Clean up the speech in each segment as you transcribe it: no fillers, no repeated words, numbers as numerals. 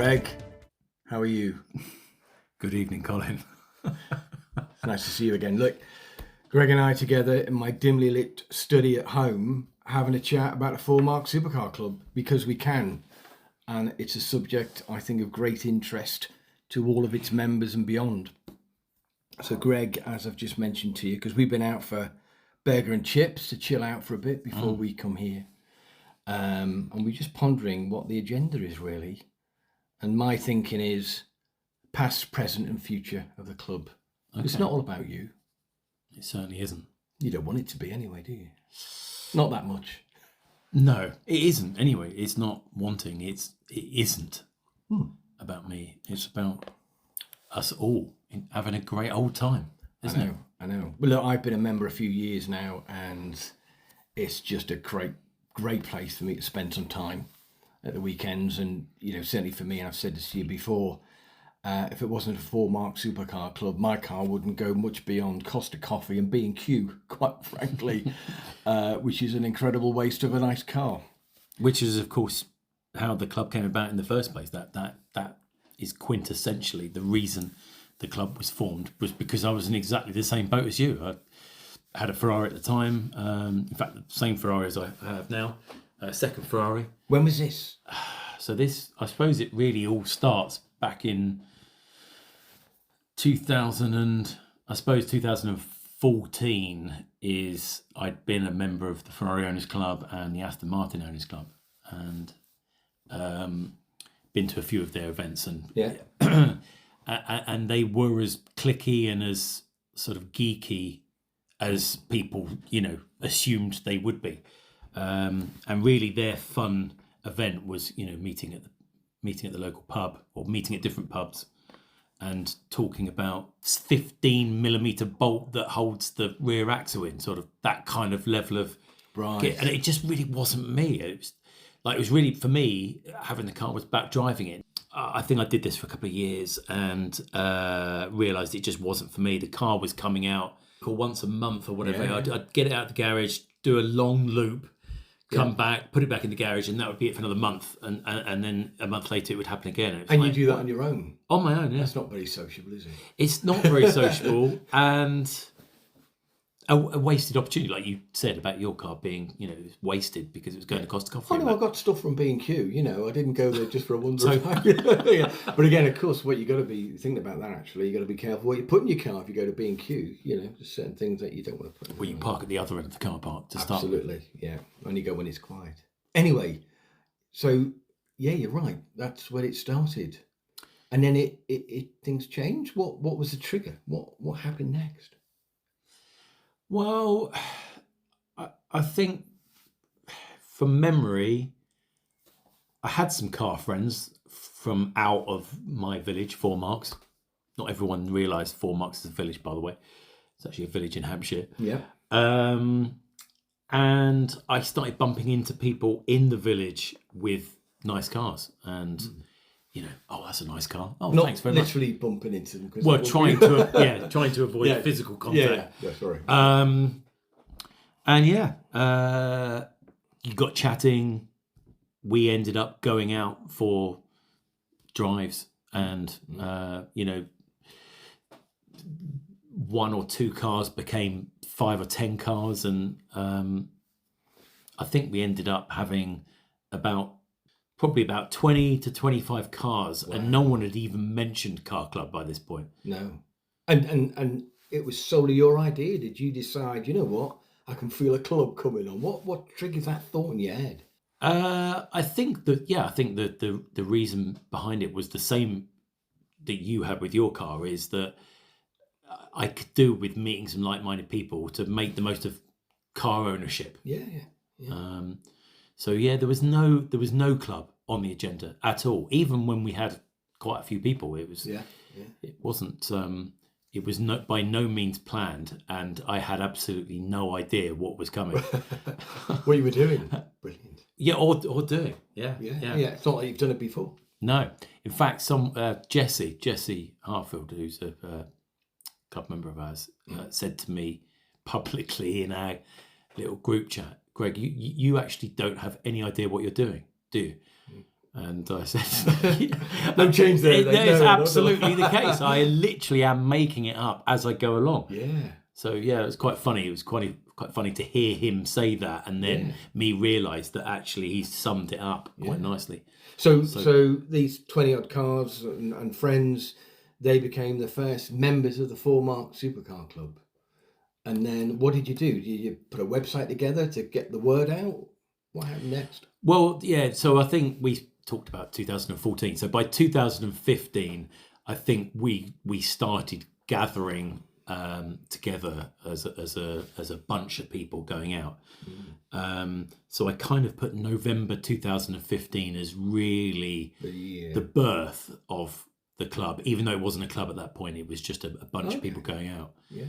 Greg, how are you? Good evening, Colin. It's nice to see you again. Look, Greg and I together in my dimly lit study at home having a chat about the 4 Mark Supercar Club because we can. And it's a subject, I think, of great interest to all of its members and beyond. So Greg, as I've just mentioned to you, because we've been out for burger and chips to chill out for a bit before we come here. And we're just pondering what the agenda is really. And my thinking is past, present and future of the club. Okay. It's not all about you. It certainly isn't. You don't want it to be anyway, do you? Not that much. No, it isn't. Anyway, it's not wanting. It isn't about me. It's about us all having a great old time, isn't it? I know. Well, look, I've been a member a few years now, and it's just a great place for me to spend some time at the weekends. And certainly for me, and I've said this to you before, if it wasn't a 4 Mark Supercar Club, my car wouldn't go much beyond Costa Coffee and B&Q, quite frankly, which is an incredible waste of a nice car. Which is, of course, how the club came about in the first place. That is quintessentially the reason the club was formed, was because I was in exactly the same boat as you. I had a Ferrari at the time. In fact, the same Ferrari as I have now. Second Ferrari. When was this? So this, I suppose it really all starts back in 2014 is I'd been a member of the Ferrari Owners Club and the Aston Martin Owners Club, and been to a few of their events, and and they were as cliquey and as sort of geeky as people assumed they would be, and really their fun event was meeting at the local pub or meeting at different pubs and talking about 15mm bolt that holds the rear axle in, sort of that kind of level of right. And it just really wasn't me. It was really, for me, having the car was back driving it. I think I did this for a couple of years and realised it just wasn't for me. The car was coming out once a month or whatever. Yeah. I'd get it out of the garage, do a long loop, come back, put it back in the garage, and that would be it for another month. And then a month later, it would happen again. And you do that on your own? On my own, yeah. That's not very sociable, is it? It's not very sociable, and a wasted opportunity, like you said about your car being, wasted because it was going to Costa Coffee. Oh no, I got stuff from B&Q. I didn't go there just for a wonder. Yeah. But again, of course, what you got to be thinking about that. Actually, you got to be careful what you put in your car if you go to B&Q. There's certain things that you don't want to put. Well, you park at the other end of the car park to start. Absolutely, yeah. Only go when it's quiet. Anyway, so yeah, you're right. That's when it started, and then it things changed. What was the trigger? What happened next? Well, I think from memory, I had some car friends from out of my village, 4 Marks. Not everyone realised 4 Marks is a village, by the way. It's actually a village in Hampshire. Yeah. And I started bumping into people in the village with nice cars, and oh, that's a nice car. Oh, not thanks very much. Literally bumping into them. Well, trying to avoid physical contact. Yeah, sorry. And you got chatting. We ended up going out for drives, and 1 or 2 cars became 5 or 10 cars, and I think we ended up having probably about 20 to 25 cars. Wow. And no one had even mentioned Car Club by this point. No. And it was solely your idea. Did you decide, what, I can feel a club coming on? What triggers that thought in your head? I think that the reason behind it was the same that you had with your car, is that I could do with meeting some like-minded people to make the most of car ownership. Yeah. So there was no club on the agenda at all. Even when we had quite a few people, it was it wasn't it was by no means planned, and I had absolutely no idea what was coming. What you were doing? Brilliant. Yeah, or doing. Yeah. It's not like you've done it before. No, in fact, Jesse Harfield, who's a club member of ours, said to me publicly in our little group chat, Greg, you actually don't have any idea what you're doing, do you? And I said, No change there. That is No, absolutely the case. I literally am making it up as I go along. Yeah. So yeah, it was quite funny. It was quite funny to hear him say that, and then me realise that actually he summed it up quite nicely. So these 20 odd cars and friends, they became the first members of the 4 Mark Supercar Club. And then what did you do? Did you put a website together to get the word out? What happened next? Well, yeah. So I think we talked about 2014. So by 2015, I think we started gathering together as a bunch of people going out. So I kind of put November 2015 as really the birth of the club, even though it wasn't a club at that point. It was just a bunch of people going out. Yeah.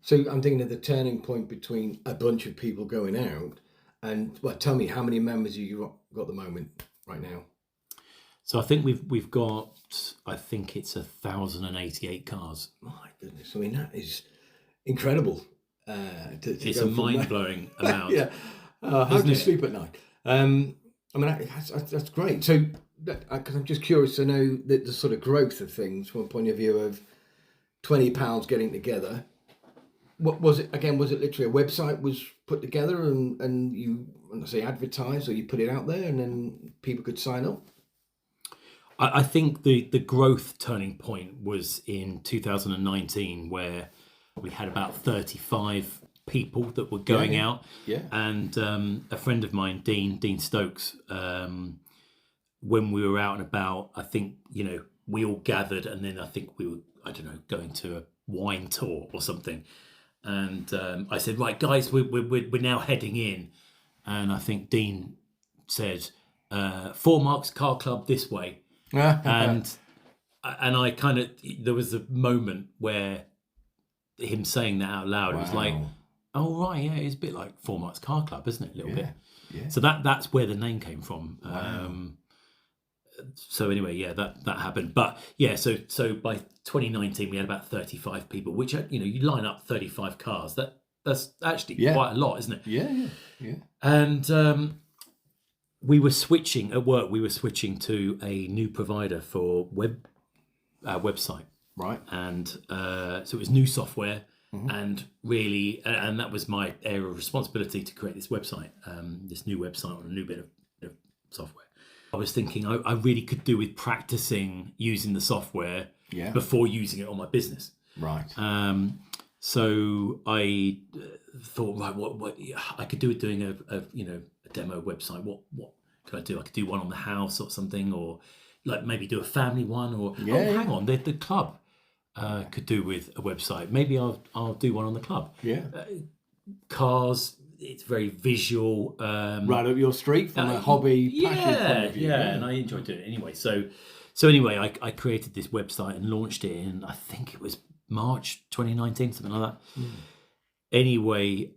So I'm thinking of the turning point between a bunch of people going out and, well, tell me, how many members you got at the moment right now? So I think we've got, I think it's 1,088 cars. My goodness, I mean, that is incredible. It's a mind-blowing amount. Yeah. How do you sleep at night? I mean, that's great. So, because I'm just curious to know the sort of growth of things from a point of view of 20 pals getting together. What was it again? Was it literally a website was put together and you, when I say advertise, or you put it out there and then people could sign up? I think the growth turning point was in 2019, where we had about 35 people that were going out. Yeah. And a friend of mine, Dean Stokes, when we were out and about, I think, we all gathered, and then I think we were, I don't know, going to a wine tour or something. And I said, right, guys, we're now heading in. And I think Dean said, 4 Marks Car Club this way. and I kind of, there was a moment where him saying that out loud, it was like, oh right, yeah, it's a bit like 4 Marks Car Club, isn't it? A little bit. Yeah. So that's where the name came from. So anyway, yeah, that happened. But yeah, so by 2019 we had about 35 people, which, you line up 35 cars, that's actually quite a lot, isn't it? Yeah. And we were switching at work. We were switching to a new provider for website, right? And so it was new software, and really, and that was my area of responsibility to create this website, this new website on a new bit of software. I was thinking I really could do with practicing using the software before using it on my business, right? So I thought, right, what I could do with doing a demo website. What could I do? I could do one on the house or something, or like maybe do a family one, or hang on, the club could do with a website. Maybe I'll do one on the club. Cars, it's very visual, right up your street from a hobby passion point of view. Yeah, and I enjoy doing it anyway. So anyway, I created this website and launched it in, I think it was March 2019, something like that. Anyway,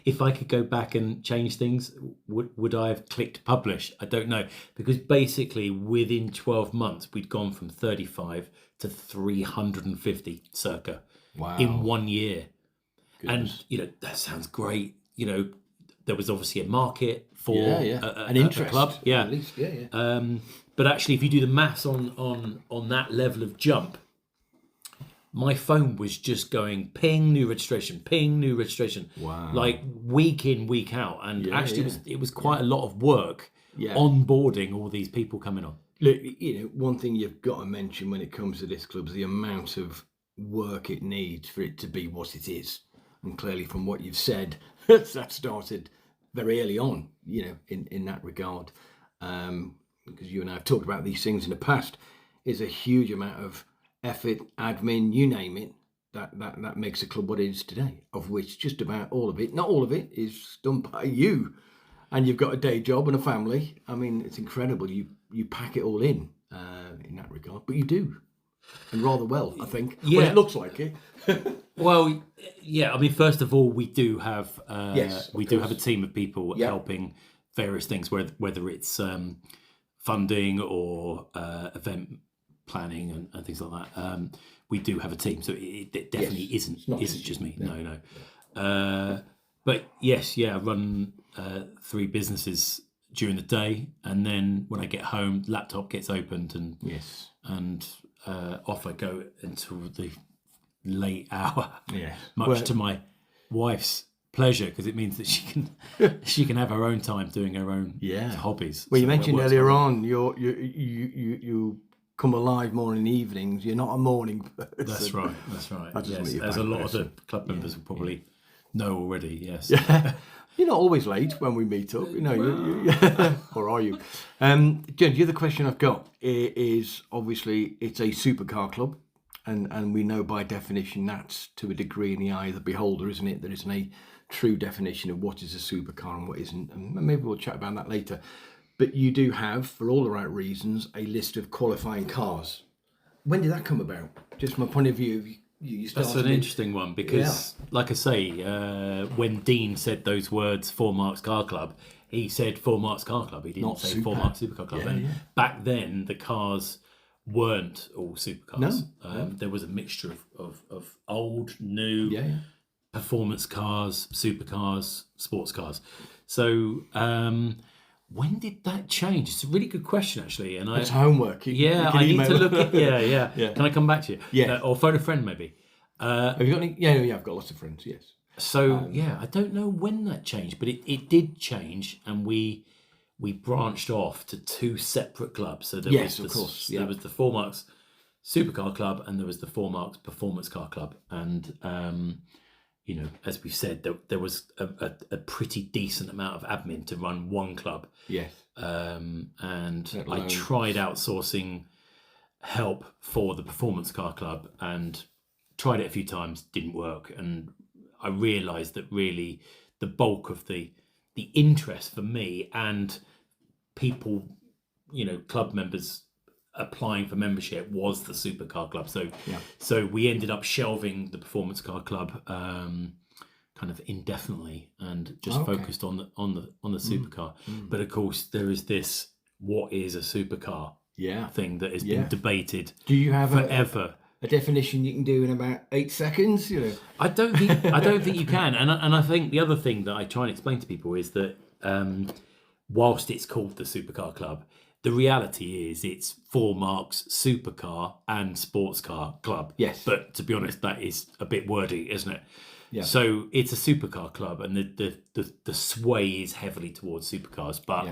if I could go back and change things, would I have clicked publish? I don't know, because basically within 12 months we'd gone from 35 to 350 circa in 1 year. Goodness. And that sounds great. There was obviously a market for an interest, a club, at least, but actually, if you do the maths on that level of jump, my phone was just going ping, new registration, ping, new registration. Wow. Like week in, week out. And actually it was quite a lot of work onboarding all these people coming on. Look, one thing you've got to mention when it comes to this club is the amount of work it needs for it to be what it is. And clearly from what you've said, that started very early on, in that regard. Because you and I have talked about these things in the past, is a huge amount of effort, admin, you name it, that makes a club what it is today, of which just about all of it, not all of it, is done by you. And you've got a day job and a family. I mean, it's incredible. You pack it all in that regard, but you do. And rather well, I think. Well, it looks like it. Well, yeah. I mean, first of all, we do have have a team of people helping various things, whether it's funding or event planning and things like that. We do have a team, so it definitely isn't just me. No. But yes, I run 3 businesses during the day, and then when I get home, laptop gets opened and Yes. and off I go until the late hour. Yes. Much to my wife's pleasure, because it means that she can have her own time doing her own hobbies. Well, you So mentioned it works earlier well. on you come alive more in the evenings. You're not a morning person. That's right. I just Yes, want you as back a lot person. of the club members will probably know already. Yes. You're not always late when we meet up, or are you? Jen, the other question I've got is obviously it's a supercar club, and we know by definition that's to a degree in the eye of the beholder, isn't it? There isn't a true definition of what is a supercar and what isn't, and maybe we'll chat about that later. But you do have, for all the right reasons, a list of qualifying cars. When did that come about? Just from my point of view, you That's started an it- interesting one because, like I say, when Dean said those words, 4 Marks Car Club, he said 4 Marks Car Club. He didn't Not say super. 4 Marks Supercar Club. Yeah, And yeah. back then, the cars weren't all supercars. No. There was a mixture of old, new, Yeah. performance cars, supercars, sports cars. So when did that change? It's a really good question, actually. And It's homework. You can I need email to them. look at. Yeah. Yeah. Can I come back to you? Yeah. Or phone a friend, maybe. Have you got any? Yeah, I've got lots of friends. Yes. So I don't know when that changed, but it did change, and we branched off to 2 separate clubs. So there Yes, was of course, yeah. there was the 4 Marks Supercar Club, and there was the 4 Marks Performance Car Club, and as we said, there was a pretty decent amount of admin to run one club. Yes. And Let I alone- tried outsourcing help for the Performance Car Club and tried it a few times, didn't work, and I realised that really the bulk of the interest for me and people, club members applying for membership was the Supercar Club. So we ended up shelving the Performance Car Club kind of indefinitely and just focused on the supercar. But of course, there is this what is a supercar thing that has been debated. Do you have forever? A definition you can do in about 8 seconds? I don't think you can. And I think the other thing that I try and explain to people is that whilst it's called the Supercar Club, the reality is it's 4 Marks Supercar and Sports Car Club. Yes. But to be honest, that is a bit wordy, isn't it? Yeah. So it's a supercar club, and the sway is heavily towards supercars. But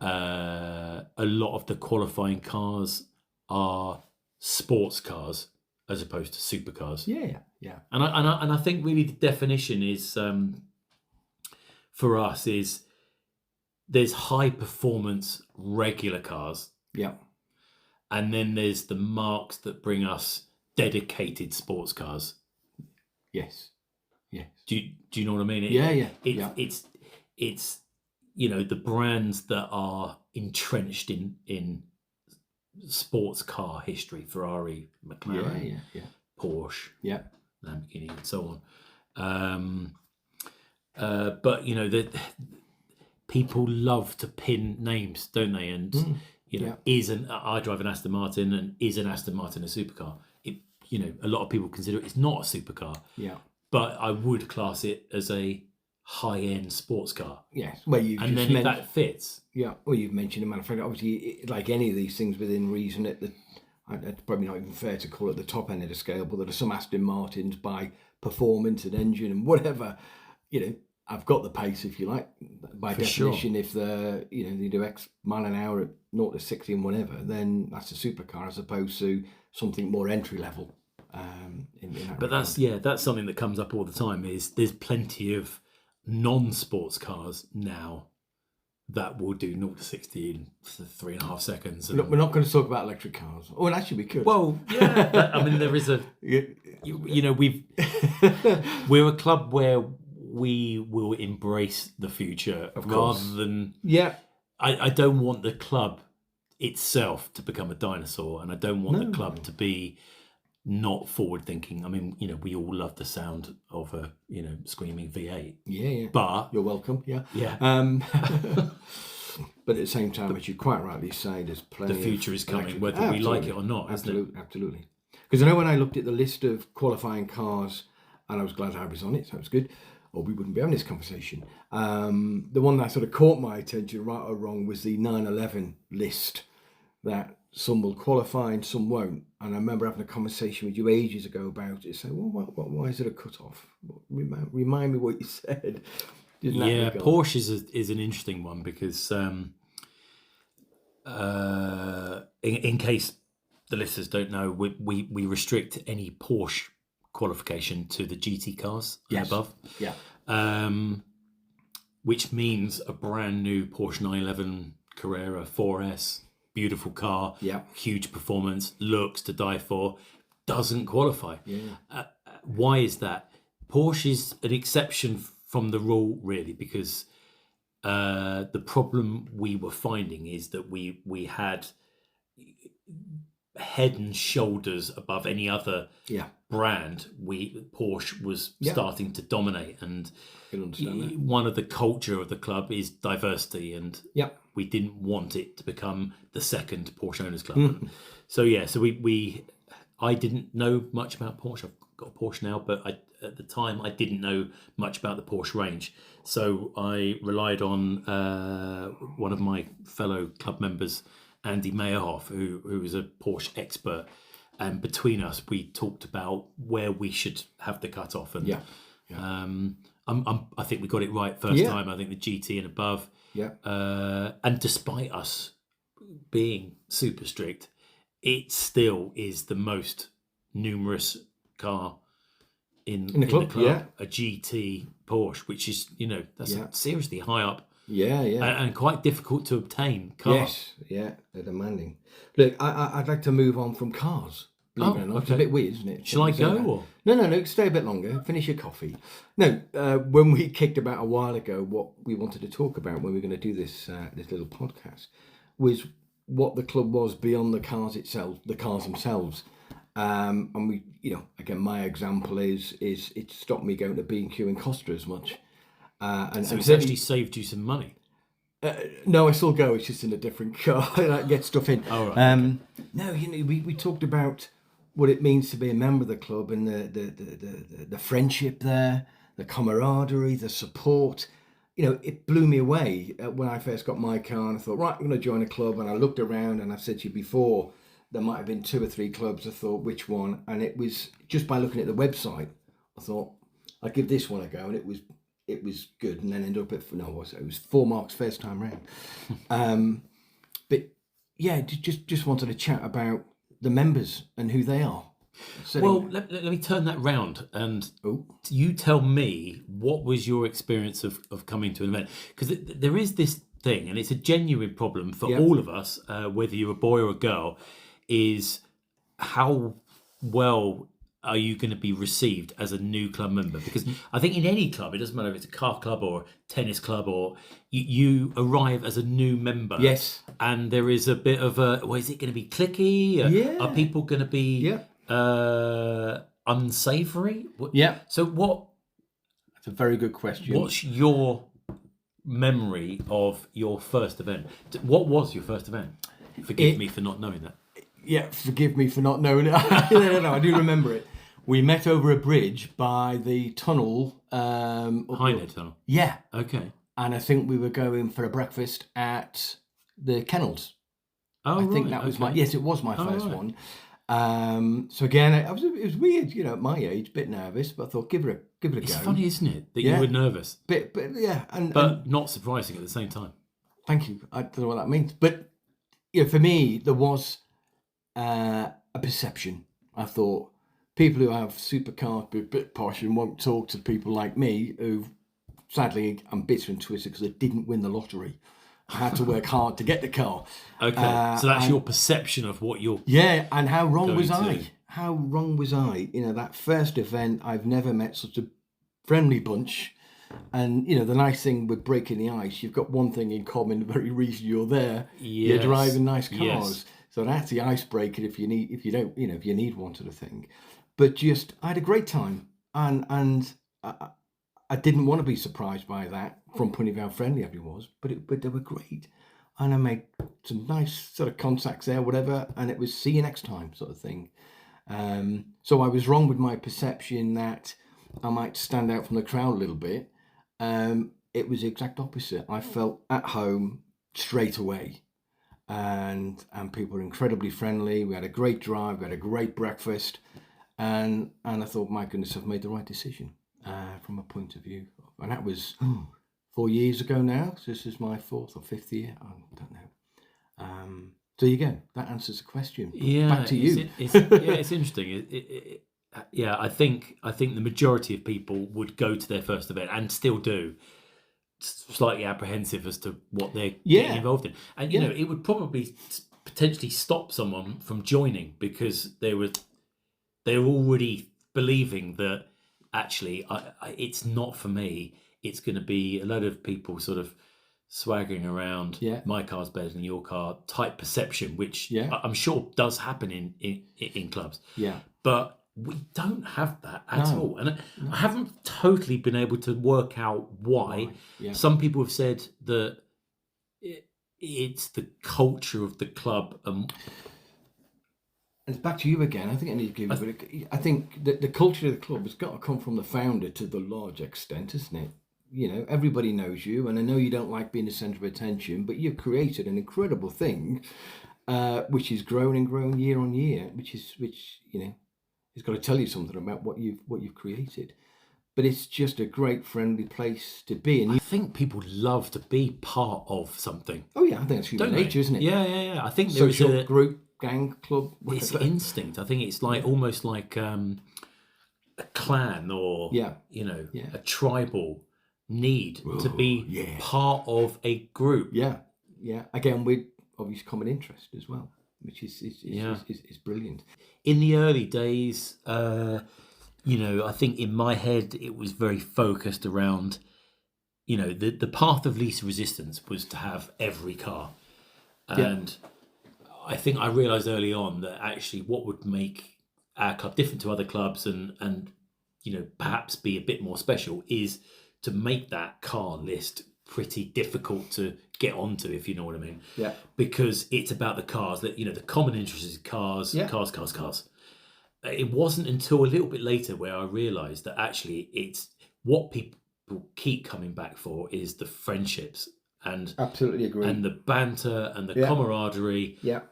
a lot of the qualifying cars are sports cars as opposed to supercars. Yeah. And I think really the definition is for us is there's high performance regular cars, Yeah. and then there's the marks that bring us dedicated sports cars. Yes. Yes. Do you know what I mean? It's the brands that are entrenched in sports car history: Ferrari, McLaren, Porsche, Lamborghini, and so on. But that people love to pin names, don't they? And I drive an Aston Martin, and is an Aston Martin a supercar? A lot of people consider it's not a supercar. Yeah. But I would class it as a high-end sports car. Yes. Well, and then if that fits. Yeah. Well, you've mentioned a manufacturer. Obviously, like any of these things within reason, it's probably not even fair to call it the top end of the scale, but there are some Aston Martins by performance and engine and whatever. I've got the pace, if you like. By definition, if they do X mile an hour at 0 to 60 and whatever, then that's a supercar as opposed to something more entry level. But that's something that comes up all the time. Is there's plenty of non-sports cars now that will do 0 to 60 in 3.5 seconds. We're not going to talk about electric cars. Oh, and actually we could. Well, there is a we're a club where we will embrace the future rather than I don't want the club itself to become a dinosaur, and I don't want the club to be not forward thinking. I mean, we all love the sound of a screaming V8. Yeah. But you're welcome. Yeah. But at the same time, as you quite rightly say, there's plenty. The future is coming, electric. whether we like it or not. Absolutely. Because I know when I looked at the list of qualifying cars, and I was glad I was on it, so it was good. or we wouldn't be having this conversation. The one that sort of caught my attention, right or wrong, was the 911 list, that some will qualify and some won't. And I remember having a conversation with you ages ago about it, saying, well, why is it a cut-off? Remind me what you said. Yeah, Porsche is an interesting one because in case the listeners don't know, we restrict any Porsche qualification to the GT cars and above. Yeah. Which means a brand new Porsche 911 Carrera 4S, beautiful car, huge performance, looks to die for, doesn't qualify. Why is that? Porsche is an exception from the rule, really, because the problem we were finding is that we had head and shoulders above any other brand. Porsche was starting to dominate, and one of the culture of the club is diversity, and we didn't want it to become the second Porsche Owners Club. So I didn't know much about Porsche. I've got a Porsche now, but at the time I didn't know much about the Porsche range. So I relied on one of my fellow club members, Andy Meyerhoff, who is a Porsche expert. And between us, we talked about where we should have the cutoff. And I think we got it right first time. I think the GT and above. And despite us being super strict, it still is the most numerous car in the club. A GT Porsche, which is, that's a seriously high up. And quite difficult to obtain car. Yes, they're demanding. Look, I'd like to move on from cars. Believe it or not, it's a bit weird, isn't it? Shall I go? Or? No, stay a bit longer. Finish your coffee. No, when we kicked about a while ago, what we wanted to talk about when we were going to do this little podcast was what the club was beyond the cars themselves. And we, again, my example is it stopped me going to B&Q and Costa as much. And so it's actually saved you some money. No, I still go. It's just in a different car. I get stuff in. Oh, right. No, we talked about what it means to be a member of the club and the friendship there, the camaraderie, the support. It blew me away when I first got my car, and I thought, right, I'm going to join a club. And I looked around, and I've said to you before, there might have been 2 or 3 clubs. I thought, which one? And it was just by looking at the website, I thought, I'd give this one a go, and it was good, and then ended up it was 4 marks first time round. But yeah, just wanted to chat about the members and who they are. Well, let me turn that round, and you tell me, what was your experience of coming to an event? Because there is this thing, and it's a genuine problem for all of us, whether you're a boy or a girl, is how well are you going to be received as a new club member? Because I think in any club, it doesn't matter if it's a car club or a tennis club, or you arrive as a new member. Yes. And there is a bit of is it going to be cliquey? Are people going to be unsavoury? So what? That's a very good question. What's your memory of your first event? What was your first event? Forgive me for not knowing that. Yeah, forgive me for not knowing it. No, I do remember it. We met over a bridge by the tunnel. Highnet Tunnel? Yeah. Okay. And I think we were going for a breakfast at the Kennels. Oh, I think that was yes, it was my first one. So again, it was weird, at my age, a bit nervous, but I thought, give it a go. It's funny, isn't it, that you were nervous? But not surprising at the same time. Thank you. I don't know what that means. But for me, there was a perception. I thought people who have supercars, be a bit posh and won't talk to people like me, who sadly I'm bitter and twisted because I didn't win the lottery. I had to work hard to get the car. Okay, so that's your perception of what you're... Yeah, and how wrong was I? How wrong was I? That first event, I've never met such a friendly bunch. And, the nice thing with breaking the ice, you've got one thing in common, the very reason you're there. Yes. You're driving nice cars. Yes. So that's the icebreaker if you need one sort of thing. But I had a great time. And I didn't want to be surprised by that from point of view how friendly everyone was, but they were great. And I made some nice sort of contacts there, whatever, and it was see you next time sort of thing. So I was wrong with my perception that I might stand out from the crowd a little bit. It was the exact opposite. I felt at home straight away, and people were incredibly friendly. We had a great drive, we had a great breakfast, and I thought, my goodness, I've made the right decision from a point of view. And that was 4 years ago now. So this is my 4th or 5th year. I don't know. So you go. That answers the question. Back to you. It's interesting. I think the majority of people would go to their first event and still do, slightly apprehensive as to what they're getting involved in, and you know, it would probably potentially stop someone from joining because they're already believing that actually it's not for me. It's going to be a load of people sort of swaggering around. My car's better than your car type perception, which I'm sure does happen in clubs. But we don't have that at all, and I haven't totally been able to work out why. Some people have said that it's the culture of the club. And it's back to you again. I think I need to give you. I think that the culture of the club has got to come from the founder to the large extent, isn't it? You know, everybody knows you, and I know you don't like being the centre of attention, but you've created an incredible thing, which is grown and grown year on year, which you know, it's got to tell you something about what you've created. But it's just a great, friendly place to be. And I think people love to be part of something. Oh yeah, I think it's human nature, isn't it? Yeah. I think there's a group, gang, club. Whatever. It's instinct. I think it's like almost like a clan or you know, a tribal need to be part of a group. Yeah. Again, with obviously common interest as well, which is brilliant. In the early days, you know, I think in my head it was very focused around, you know, the path of least resistance was to have every car, and I think I realised early on that actually what would make our club different to other clubs and you know, perhaps be a bit more special is to make that car list pretty difficult to get onto, if you know what I mean. Because it's about the cars, that, you know, the common interest is cars. It wasn't until a little bit later where I realised that actually it's what people keep coming back for is the friendships and absolutely agree, and the banter and the camaraderie. You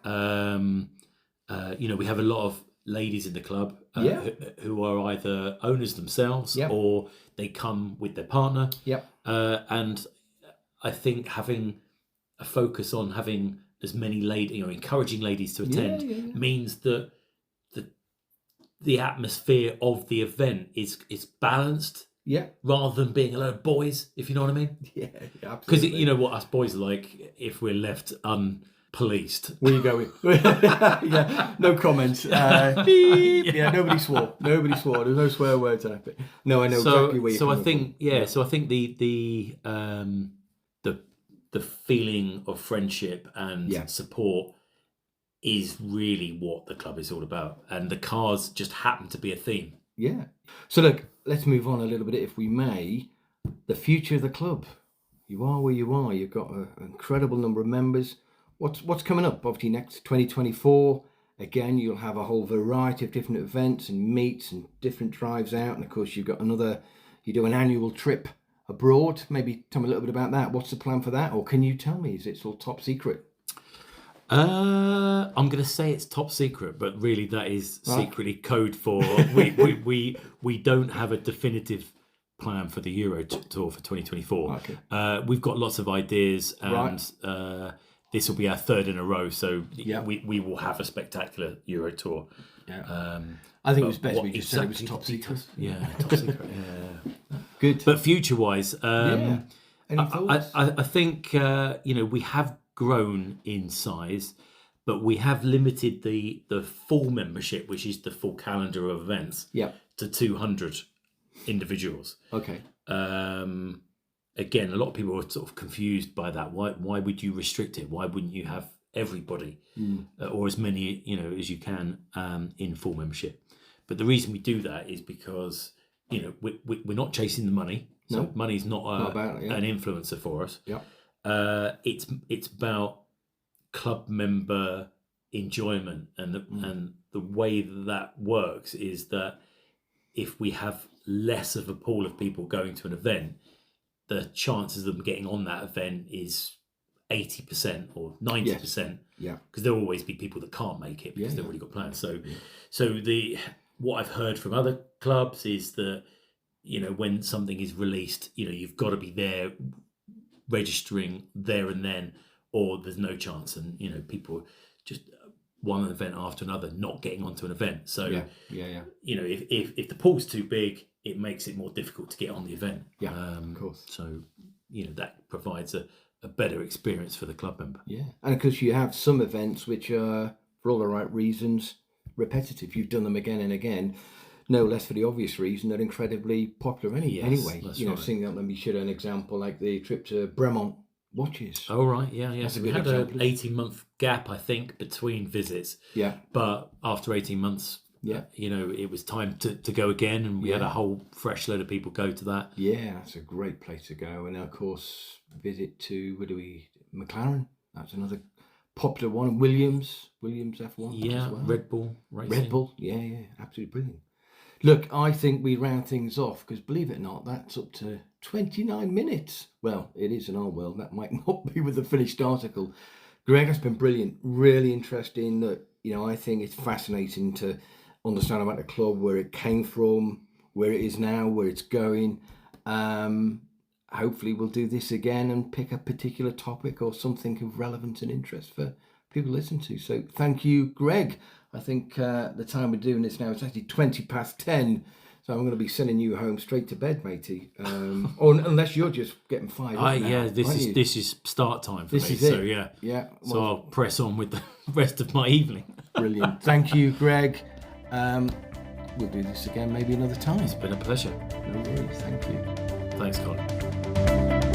know, we have a lot of ladies in the club who are either owners themselves or they come with their partner. And I think having a focus on having as many ladies, you know, encouraging ladies to attend means that the atmosphere of the event is balanced. Rather than being a lot of boys, if you know what I mean. Absolutely. Because you know what us boys are like if we're left unpoliced. Where you going? No comments. Beep. Nobody swore. There's no swear words on it. No, I know exactly where you're so I coming think from. So I think the feeling of friendship and support is really what the club is all about, and the cars just happen to be a theme. So look, let's move on a little bit, if we may. The future of the club. You are where you are. You've got an incredible number of members. What's coming up? Obviously, next 2024. Again, you'll have a whole variety of different events and meets and different drives out. And of course, you've got you do an annual trip abroad. Maybe tell me a little bit about that. What's the plan for that? Or can you tell me? Is it all top secret? I'm going to say it's top secret, but really that is secretly code for we don't have a definitive plan for the Euro Tour for 2024. We've got lots of ideas, and this will be our third in a row, so we will have a spectacular Euro Tour. I think it was best we just said it was top secret. Top secret. Good. But future-wise, Any thoughts? I think you know, we have grown in size, but we have limited the full membership, which is the full calendar of events, to 200 individuals. Again, a lot of people are sort of confused by that. Why would you restrict it? Why wouldn't you have everybody or as many, you know, as you can in full membership? But the reason we do that is because, you know, we're not chasing the money. So money's not an influencer for us. It's about club member enjoyment, and the way that works is that if we have less of a pool of people going to an event, the chances of them getting on that event is 80% or 90%. Yeah. Because there'll always be people that can't make it because they've already got plans. So what I've heard from other clubs is that, you know, when something is released, you know, you've got to be there registering there and then, or there's no chance. And, you know, people just one event after another not getting onto an event. So, you know, if the pool's too big, it makes it more difficult to get on the event. Yeah, of course. So, you know, that provides a better experience for the club member. Yeah, and because you have some events which are, for all the right reasons, repetitive. You've done them again and again, no less for the obvious reason they're incredibly popular anyway. You know, right. Let me show an example like the trip to Bremont watches. Oh, right, yeah. That's so we had an 18-month gap, I think, between visits. Yeah. But after 18 months, you know, it was time to go again, and we had a whole fresh load of people go to that. Yeah, that's a great place to go. And of course, visit to, McLaren. That's another popular one. Williams F1. Yeah, as well. Red Bull racing. Red Bull, yeah, absolutely brilliant. Look, I think we round things off because, believe it or not, that's up to 29 minutes. Well, it is in our world. That might not be with the finished article. Greg, that's been brilliant. Really interesting. That, you know, I think it's fascinating to understand about the club, where it came from, where it is now, where it's going. Hopefully we'll do this again and pick a particular topic or something of relevance and interest for people to listen to. So thank you, Greg. I think the time we're doing this now, it's actually 10:20. So I'm going to be sending you home straight to bed, matey. Or unless you're just getting fired up now, this is start time for me. So yeah. Well, so I'll press on with the rest of my evening. Brilliant. Thank you, Greg. We'll do this again maybe another time. It's been a pleasure. No worries. Thank you. Thanks, Colin.